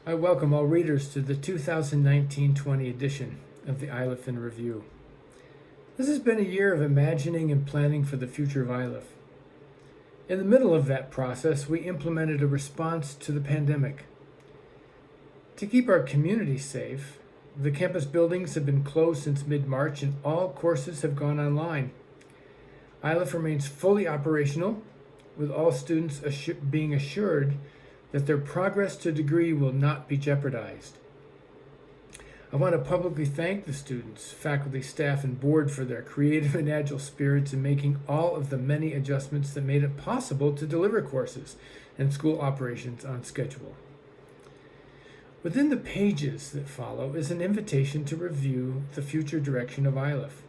I welcome all readers to the 2019-20 edition of the ILIF in Review. This has been a year of imagining and planning for the future of ILIF. In the middle of that process, we implemented a response to the pandemic. To keep our community safe, the campus buildings have been closed since mid-March and all courses have gone online. ILIF remains fully operational, with all students being assured that their progress to degree will not be jeopardized. I want to publicly thank the students, faculty, staff, and board for their creative and agile spirits in making all of the many adjustments that made it possible to deliver courses and school operations on schedule. Within the pages that follow is an invitation to review the future direction of ILIF.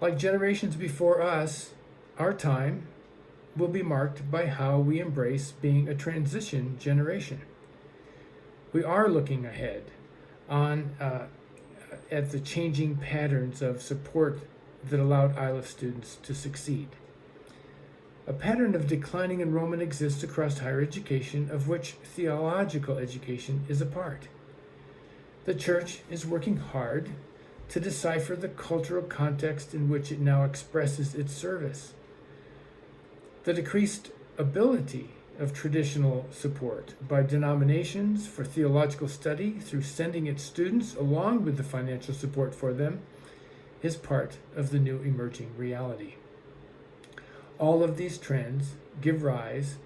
Like generations before us, our time will be marked by how we embrace being a transition generation. We are looking ahead at the changing patterns of support that allowed ILIF students to succeed. A pattern of declining enrollment exists across higher education, of which theological education is a part. The Church is working hard to decipher the cultural context in which it now expresses its service. The decreased ability of traditional support by denominations for theological study through sending its students along with the financial support for them is part of the new emerging reality. All of these trends give rise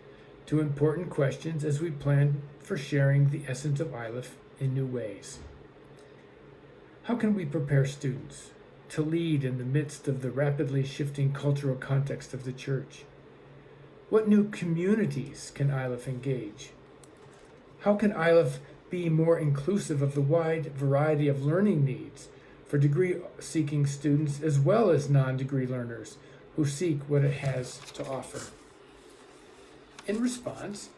to important questions as we plan for sharing the essence of ILIF in new ways. How can we prepare students to lead in the midst of the rapidly shifting cultural context of the Church? What new communities can ILIF engage? How can ILIF be more inclusive of the wide variety of learning needs for degree-seeking students as well as non-degree learners who seek what it has to offer? In response,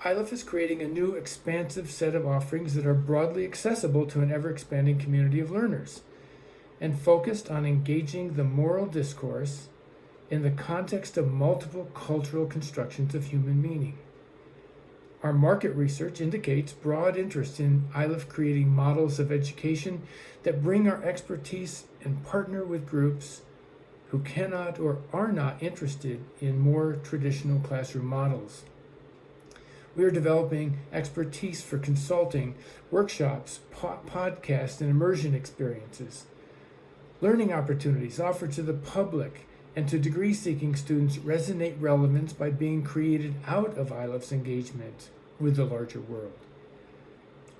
ILIF is creating a new expansive set of offerings that are broadly accessible to an ever-expanding community of learners and focused on engaging the moral discourse in the context of multiple cultural constructions of human meaning. Our market research indicates broad interest in ILIF creating models of education that bring our expertise and partner with groups who cannot or are not interested in more traditional classroom models. We are developing expertise for consulting, workshops, podcasts, and immersion experiences. Learning opportunities offered to the public and to degree-seeking students resonate relevance by being created out of ILIF's engagement with the larger world.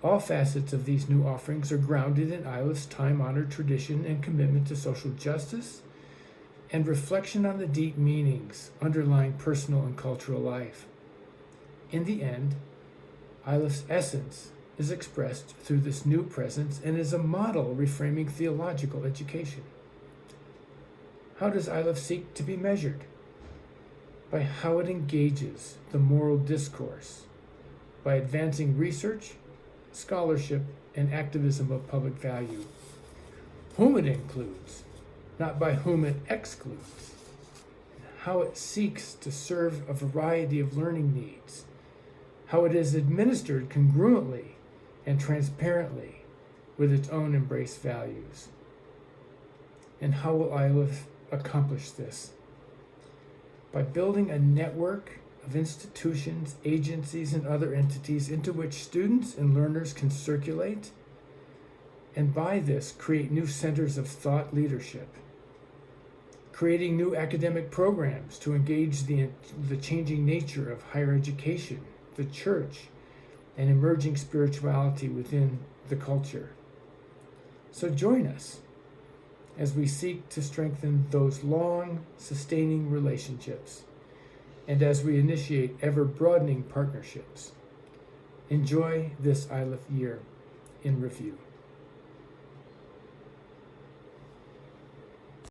All facets of these new offerings are grounded in ILIF's time-honored tradition and commitment to social justice and reflection on the deep meanings underlying personal and cultural life. In the end, ILIF's essence is expressed through this new presence and is a model reframing theological education. How does ILIF seek to be measured? By how it engages the moral discourse, by advancing research, scholarship, and activism of public value. Whom it includes, not by whom it excludes. How it seeks to serve a variety of learning needs. How it is administered congruently and transparently with its own embraced values. And how will ILIF accomplish this? By building a network of institutions, agencies, and other entities into which students and learners can circulate, and by this create new centers of thought leadership, creating new academic programs to engage the changing nature of higher education, the Church, and emerging spirituality within the culture. So join us as we seek to strengthen those long, sustaining relationships, and as we initiate ever-broadening partnerships. Enjoy this ILIF year in review.